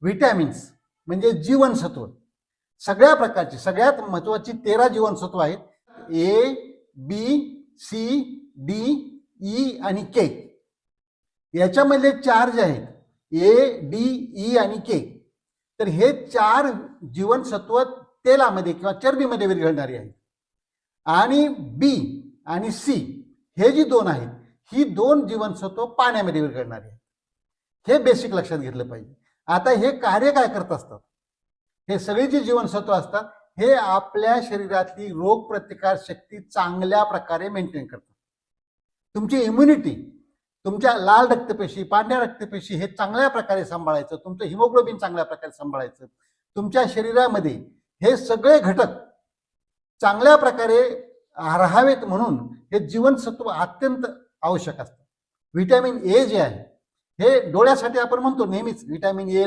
Vitamins म्हणजे जीवनसत्व, सगळ्या प्रकारची सगळ्यात महत्वाची 13 जीवनसत्व आहेत. ए, बी, सी, डी, ई आणि के. याच्यामधले 4 जे आहेत ए, डी, ई आणि के, तर हे 4 जीवनसत्व तेलामध्ये किंवा चरबीमध्ये विरघळणारी आहेत. आणि बी आणि सी हे जी 2 आहेत, ही 2 जीवनसत्व पाण्यामध्ये विरघळणारी आहेत. हे बेसिक लक्षात घेतलं पाहिजे. आता हे कार्य काय करत असतात? हे सगळी जी जीवनसत्व असतात हे आपल्या शरीरातली रोगप्रतिकार शक्ती चांगल्या प्रकारे मेंटेन करतात. तुमची इम्युनिटी, तुमच्या लाल रक्तपेशी, पांढऱ्या रक्तपेशी हे चांगल्या प्रकारे सांभाळायचं, तुमचं हिमोग्लोबिन चांगल्या प्रकारे सांभाळायचं, तुमच्या शरीरामध्ये हे सगळे घटक चांगल्या प्रकारे राहावेत म्हणून हे जीवनसत्व अत्यंत आवश्यक असतं. व्हिटॅमिन ए जे आहे हे डोळ्यासाठी आपण म्हणतो नेहमीच व्हिटॅमिन ए